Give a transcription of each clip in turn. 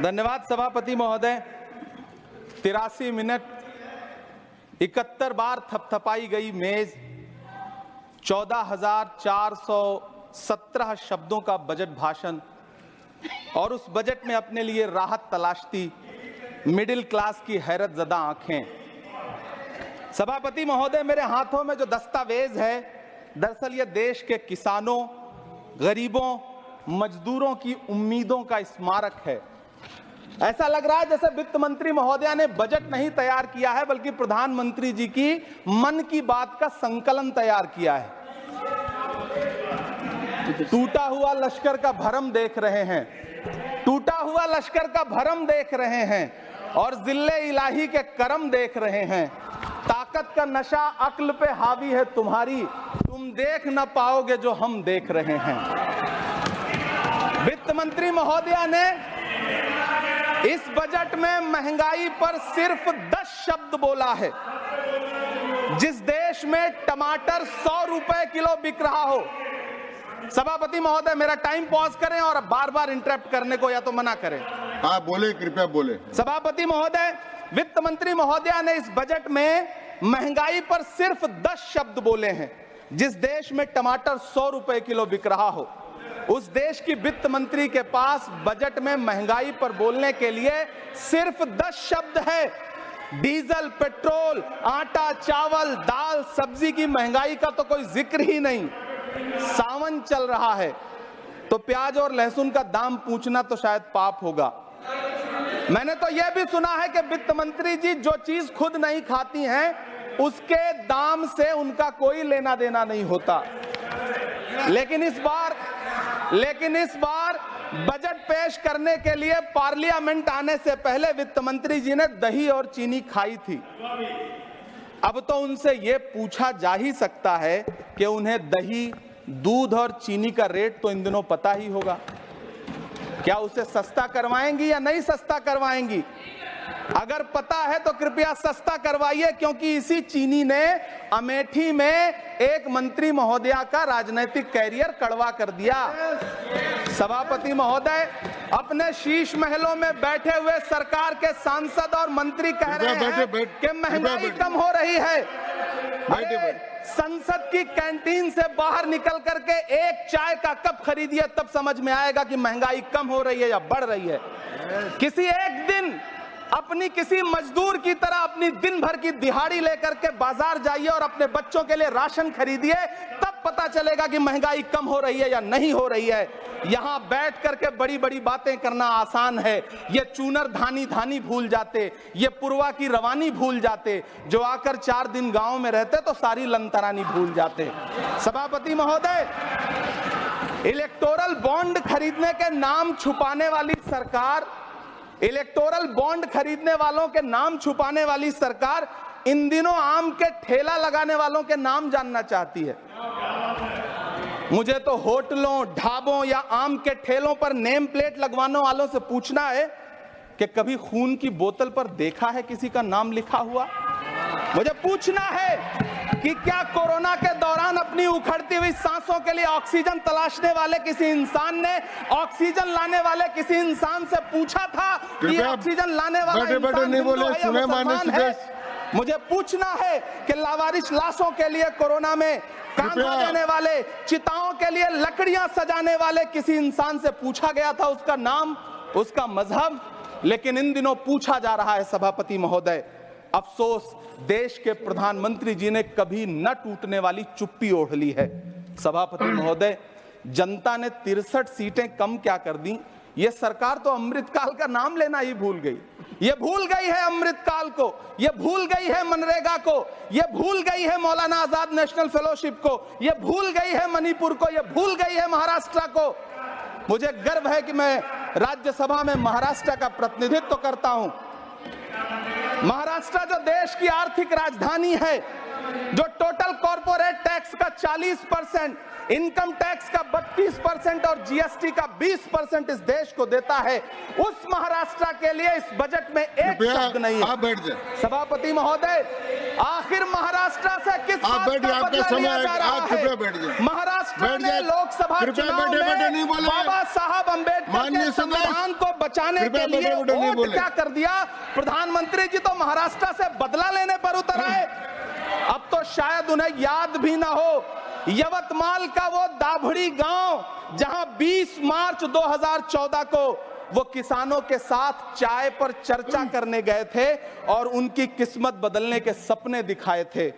धन्यवाद सभापति महोदय। 83 मिनट 71 बार थपथपाई गई मेज, 14,417 शब्दों का बजट भाषण और उस बजट में अपने लिए राहत तलाशती मिडिल क्लास की हैरत ज़दा आंखें। सभापति महोदय, मेरे हाथों में जो दस्तावेज है, दरअसल ये देश के किसानों, गरीबों, मजदूरों की उम्मीदों का स्मारक है। ऐसा लग रहा है जैसे वित्त मंत्री महोदया ने बजट नहीं तैयार किया है, बल्कि प्रधानमंत्री जी की मन की बात का संकलन तैयार किया है। टूटा हुआ लश्कर का भरम देख रहे हैं, टूटा हुआ लश्कर का भरम देख रहे हैं और जिल्ले इलाही के करम देख रहे हैं। ताकत का नशा अक्ल पे हावी है तुम्हारी, तुम देख न पाओगे जो हम देख रहे हैं। वित्त मंत्री महोदया ने इस बजट में महंगाई पर सिर्फ 10 शब्द बोला है। जिस देश में टमाटर 100 रुपए किलो बिक रहा हो, सभापति महोदय मेरा टाइम पॉज करें और बार बार इंटरप्ट करने को या तो मना करें। हाँ बोले, कृपया बोले। सभापति महोदय, वित्त मंत्री महोदया ने इस बजट में महंगाई पर सिर्फ 10 शब्द बोले हैं। जिस देश में टमाटर 100 रुपए किलो बिक रहा हो, उस देश की वित्त मंत्री के पास बजट में महंगाई पर बोलने के लिए सिर्फ 10 शब्द है। डीजल, पेट्रोल, आटा, चावल, दाल, सब्जी की महंगाई का तो कोई जिक्र ही नहीं। सावन चल रहा है तो प्याज और लहसुन का दाम पूछना तो शायद पाप होगा। मैंने तो यह भी सुना है कि वित्त मंत्री जी जो चीज खुद नहीं खाती हैं, उसके दाम से उनका कोई लेना देना नहीं होता। लेकिन इस बार बजट पेश करने के लिए पार्लियामेंट आने से पहले वित्त मंत्री जी ने दही और चीनी खाई थी। अब तो उनसे यह पूछा जा ही सकता है कि उन्हें दही, दूध और चीनी का रेट तो इन दिनों पता ही होगा। क्या उसे सस्ता करवाएंगी या नहीं सस्ता करवाएंगी? अगर पता है तो कृपया सस्ता करवाइए, क्योंकि इसी चीनी ने अमेठी में एक मंत्री महोदया का राजनीतिक कैरियर कड़वा कर दिया। सभापति महोदय, अपने शीश महलों में बैठे हुए सरकार के सांसद और मंत्री कह रहे हैं कि महंगाई कम हो रही है। संसद की कैंटीन से बाहर निकल करके एक चाय का कप खरीदिए, तब समझ में आएगा कि महंगाई कम हो रही है या बढ़ रही है। किसी एक दिन अपनी किसी मजदूर की तरह अपनी दिन भर की दिहाड़ी लेकर के बाजार जाइए और अपने बच्चों के लिए राशन खरीदिए, तब पता चलेगा कि महंगाई कम हो रही है या नहीं हो रही है। यहां बैठ करके बड़ी बड़ी बातें करना आसान है। ये चूनर धानी धानी भूल जाते, ये पुरवा की रवानी भूल जाते, जो आकर 4 दिन गांव में रहते तो सारी लंतरानी भूल जाते। सभापति महोदय, इलेक्टोरल बॉन्ड खरीदने के नाम छुपाने वाली सरकार, इलेक्टोरल बॉन्ड खरीदने वालों के नाम छुपाने वाली सरकार इन दिनों आम के ठेला लगाने वालों के नाम जानना चाहती है। मुझे तो होटलों, ढाबों या आम के ठेलों पर नेम प्लेट लगवाने वालों से पूछना है कि कभी खून की बोतल पर देखा है किसी का नाम लिखा हुआ? मुझे पूछना है कि क्या कोरोना के दौरान अपनी उखड़ती हुई सांसों के लिए ऑक्सीजन तलाशने वाले किसी इंसान ने ऑक्सीजन लाने वाले किसी इंसान से पूछा था कि ऑक्सीजन लाने वाला इंसान हिंदू है या मुसलमान है? मुझे पूछना है कि लावारिस लाशों के लिए कोरोना में कांधा देने वाले, चिताओं के लिए लकड़ियां सजाने वाले किसी इंसान से पूछा गया था उसका नाम, उसका मजहब? लेकिन इन दिनों पूछा जा रहा है। सभापति महोदय, अफसोस देश के प्रधानमंत्री जी ने कभी न टूटने वाली चुप्पी ओढ़ ली है। सभापति महोदय, जनता ने 63 सीटें कम क्या कर दी, ये सरकार तो अमृतकाल का नाम लेना ही भूल गई। ये भूल गई है अमृतकाल को, ये भूल गई है मनरेगा को, ये भूल गई है मौलाना आजाद नेशनल फेलोशिप को, ये भूल गई है मणिपुर को, ये भूल गई है महाराष्ट्र को। मुझे गर्व है कि मैं राज्यसभा में महाराष्ट्र का प्रतिनिधित्व करता हूं। महाराष्ट्र जो देश की आर्थिक राजधानी है, जो टोटल कॉर्पोरेट टैक्स का का 40%, इनकम टैक्स का 32% और जीएसटी का 20% इस देश को देता है, उस महाराष्ट्र के लिए इस बजट में एक शब्द नहीं है। आप बैठ जाए। सभापति महोदय, आखिर महाराष्ट्र से किस बात का बदला लिया जा रहा है? महाराष्ट्र ने लोकसभा चुनाव में बाबा साहब अम्बेडकर के संविधान को बचाने के लिए वोट क्या कर दिया? प्रधानमंत्री जी तो महाराष्ट्र से बदला लेने पर उतर आए। अब तो शायद उन्हें याद भी ना हो यवतमाल का वो दाभड़ी गांव जहां 20 मार्च 2014 को वो किसानों के साथ चाय पर चर्चा करने गए थे और उनकी किस्मत बदलने के सपने दिखाए थे।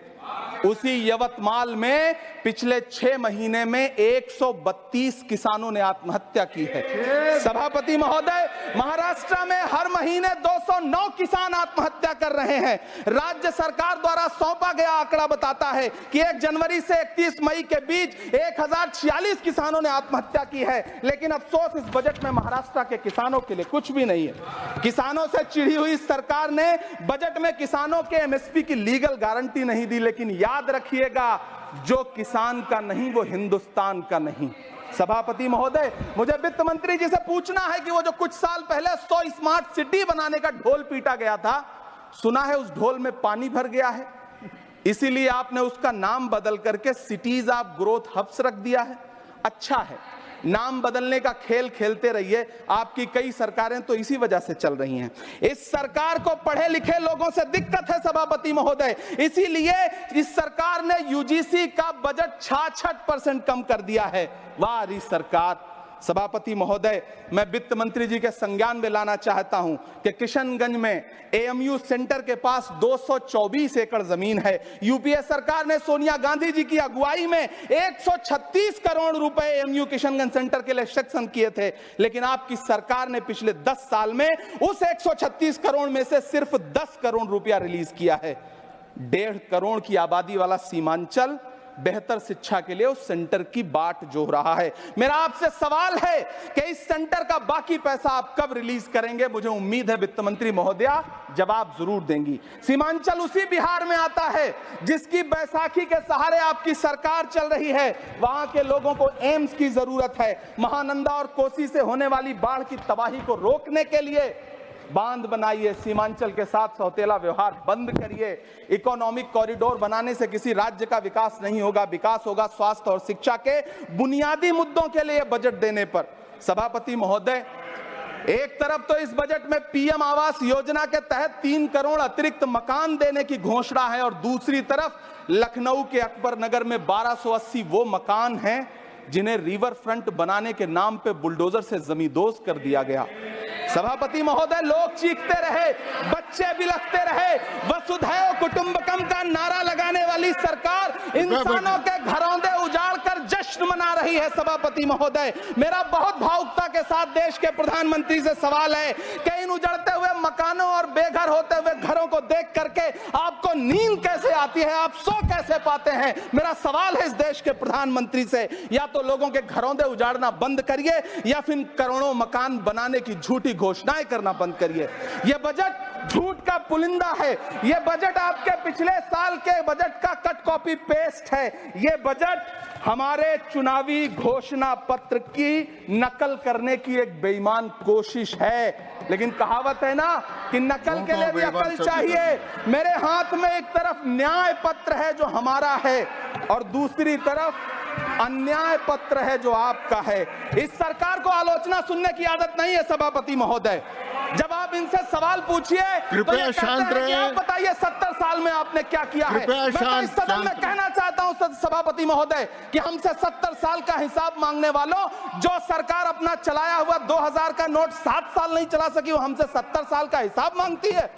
उसी यवतमाल में पिछले 6 महीने में 132 किसानों ने आत्महत्या की है। सभापति महोदय, महाराष्ट्र में हर महीने 209 किसान आत्महत्या कर रहे हैं। राज्य सरकार द्वारा सौंपा गया आंकड़ा बताता है कि 1 जनवरी से 31 मई के बीच 1046 किसानों ने आत्महत्या की है। लेकिन अफसोस, इस बजट में महाराष्ट्र के किसानों के लिए कुछ भी नहीं है। किसानों से चिढ़ी हुई सरकार ने बजट में किसानों के एमएसपी की लीगल गारंटी नहीं दी। लेकिन याद रखिएगा, जो किसान का नहीं वो हिंदुस्तान का नहीं। सभापति महोदय, मुझे वित्त मंत्री जी से पूछना है कि वो जो कुछ साल पहले 100 स्मार्ट सिटी बनाने का ढोल पीटा गया था, सुना है उस ढोल में पानी भर गया है, इसीलिए आपने उसका नाम बदल करके सिटीज ऑफ ग्रोथ हब्स रख दिया है। अच्छा है, नाम बदलने का खेल खेलते रहिए, आपकी कई सरकारें तो इसी वजह से चल रही हैं। इस सरकार को पढ़े लिखे लोगों से दिक्कत है सभापति महोदय, इसीलिए इस सरकार ने यूजीसी का बजट 66% कम कर दिया है। वाह सरकार। सभापति महोदय, मैं वित्त मंत्री जी के संज्ञान में लाना चाहता हूं कि किशनगंज में एएमयू सेंटर के पास 224 एकड़ जमीन है। यूपीए सरकार ने सोनिया गांधी जी की अगुवाई में 136 करोड़ रुपए एएमयू किशनगंज सेंटर के लिए सेक्शन किए थे। लेकिन आपकी सरकार ने पिछले 10 साल में उस 136 करोड़ में से सिर्फ 10 करोड़ रुपया रिलीज किया है। 1.5 करोड़ की आबादी वाला सीमांचल बेहतर शिक्षा के लिए उस सेंटर की बाट जोह रहा है। मेरा आपसे सवाल है कि इस सेंटर का बाकी पैसा आप कब रिलीज करेंगे? मुझे उम्मीद है वित्त मंत्री महोदया जवाब जरूर देंगी। सीमांचल उसी बिहार में आता है जिसकी बैसाखी के सहारे आपकी सरकार चल रही है। वहां के लोगों को एम्स की जरूरत है। महानंदा और कोसी से होने वाली बाढ़ की तबाही को रोकने के लिए बांध बनाइए, सीमांचल के साथ सौतेला व्यवहार बंद करिए। इकोनॉमिक कॉरिडोर बनाने से किसी राज्य का विकास नहीं होगा, विकास होगा स्वास्थ्य और शिक्षा के बुनियादी मुद्दों के लिए बजट देने पर। सभापति महोदय, एक तरफ तो इस बजट में पीएम आवास योजना के तहत 3 करोड़ अतिरिक्त मकान देने की घोषणा है और दूसरी तरफ लखनऊ के अकबर नगर में 1280 वो मकान हैं जिन्हें रिवर फ्रंट बनाने के नाम पे बुलडोजर से जमींदोज कर दिया गया। सभापति महोदय, लोग चीखते रहे, बच्चे बिलखते रहे, वसुधैव कुटुंबकम का नारा लगाने वाली सरकार इंसानों के घरौंदे उजाड़ कर जश्न मना रही है। सभापति महोदय, मेरा बहुत भावुकता के साथ देश के प्रधानमंत्री से सवाल है कि इन उजड़ते हुए मकानों और बेघर होते हुए घरों को देख करके आपको नींद कैसे आती है, आप सो कैसे पाते हैं? मेरा सवाल है इस देश के प्रधानमंत्री से, या तो लोगों के घरौंदे उजाड़ना बंद करिए या फिर करोड़ों मकान बनाने की झूठी घोषणाएं करना बंद करिए। यह बजट झूठ का पुलिंदा है। यह बजट आपके पिछले साल के बजट का कट कॉपी पेस्ट है। यह बजट हमारे चुनावी घोषणा पत्र की नकल करने की एक बेईमान कोशिश है। लेकिन कहावत है ना कि नकल के लिए भी अकल चाहिए। मेरे हाथ में एक तरफ न्याय पत्र है जो हमारा है और दूसरी तरफ अन्याय पत्र है जो आपका है। इस सरकार को आलोचना सुनने की आदत नहीं है सभापति महोदय। जब आप इनसे सवाल पूछिए तो ये कहते हैं कि आप बताइए 70 साल में आपने क्या किया है। मैं तो इस सदन में कहना चाहता हूं सभापति महोदय कि हमसे 70 साल का हिसाब मांगने वालों, जो सरकार अपना चलाया हुआ 2000 का नोट 7 साल नहीं चला सकी, वो हमसे 70 साल का हिसाब मांगती है।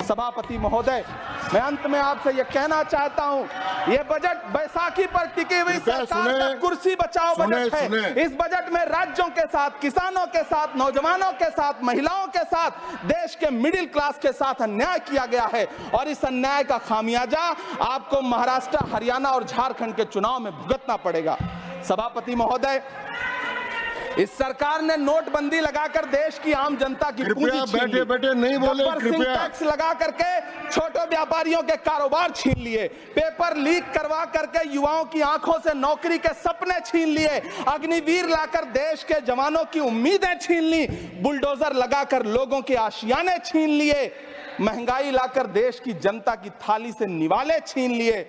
सभापति महोदय, मैं अंत में आपसे यह कहना चाहता हूं, यह बजट बैसाखी पर टिकी हुई सरकार का कुर्सी बचाओ बजट है। इस बजट में राज्यों के साथ, किसानों के साथ, नौजवानों के साथ, महिलाओं के साथ, देश के मिडिल क्लास के साथ अन्याय किया गया है और इस अन्याय का खामियाजा आपको महाराष्ट्र, हरियाणा और झारखंड के चुनाव में भुगतना पड़ेगा। सभापति महोदय, इस सरकार ने नोटबंदी लगाकर देश की आम जनता की पूंजी कृपया छीन ली। बैठे बैठे नहीं बोले, गब्बर सिंह कृपया। टैक्स लगा करके छोटे व्यापारियों के कारोबार छीन लिए, पेपर लीक करवा करके युवाओं की आंखों से नौकरी के सपने छीन लिए, अग्निवीर लाकर देश के जवानों की उम्मीदें छीन ली, बुलडोजर लगाकर लोगों के आशियाने छीन लिए, महंगाई लाकर देश की जनता की थाली से निवाले छीन लिए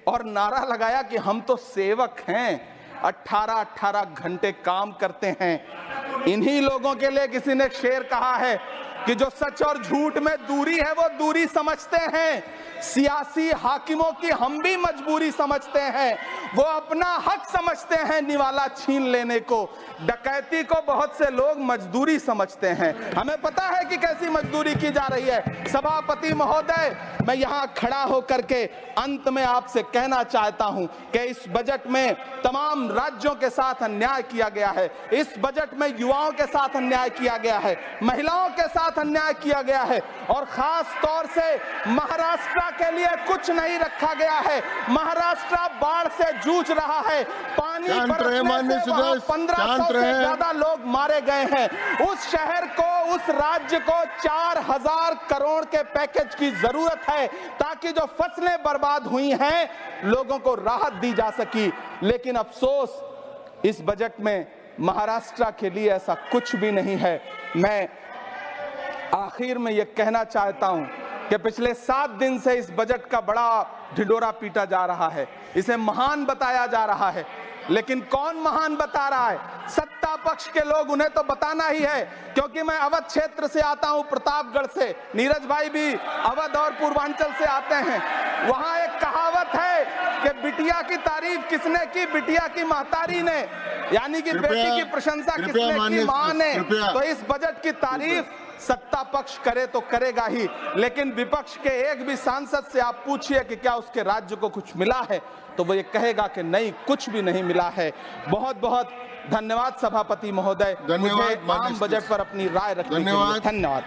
और नारा लगाया कि हम तो सेवक हैं, 18-18 घंटे काम करते हैं। इन्हीं लोगों के लिए किसी ने शेर कहा है कि जो सच और झूठ में दूरी है वो दूरी समझते हैं, सियासी हाकिमों की हम भी मजबूरी समझते हैं, वो अपना हक समझते हैं निवाला छीन लेने को, डकैती को बहुत से लोग मजदूरी समझते हैं। हमें पता है कि कैसी मजदूरी की जा रही है। सभापति महोदय, मैं यहाँ खड़ा होकर के अंत में आपसे कहना चाहता हूं कि इस बजट में तमाम राज्यों के साथ अन्याय किया गया है, इस बजट में युवाओं के साथ अन्याय किया गया है, महिलाओं के साथ अन्याय किया गया है और खास तौर से महाराष्ट्र के लिए कुछ नहीं रखा गया है। महाराष्ट्र बाढ़ से जूझ रहा है, पानी बरसने से वहां 1500 से ज्यादा लोग मारे गए हैं। उस शहर को, उस राज्य को 4000 करोड़ के पैकेज की जरूरत है ताकि जो फसलें बर्बाद हुई हैं लोगों को राहत दी जा सकी। लेकिन अफसोस इस बजट में महाराष्ट्र के लिए ऐसा कुछ भी नहीं है। मैं आखिर में यह कहना चाहता हूं कि पिछले 7 दिन से इस बजट का बड़ा ढिंढोरा पीटा जा रहा है, इसे महान बताया जा रहा है, लेकिन कौन महान बता रहा है? सत्ता पक्ष के लोग, उन्हें तो बताना ही है, क्योंकि मैं अवध क्षेत्र से आता हूं, प्रतापगढ़ से, नीरज भाई भी अवध और पूर्वांचल से आते हैं। वहां एक कहावत है कि बिटिया की तारीफ किसने की? बिटिया की महतारी ने, यानी कि बेटी की प्रशंसा किसने की? मां ने। तो इस बजट की तारीफ सत्ता पक्ष करे तो करेगा ही, लेकिन विपक्ष के एक भी सांसद से आप पूछिए कि क्या उसके राज्य को कुछ मिला है, तो वो ये कहेगा कि नहीं, कुछ भी नहीं मिला है। बहुत बहुत धन्यवाद सभापति महोदय, मुझे आम बजट पर अपनी राय रखने के लिए। धन्यवाद।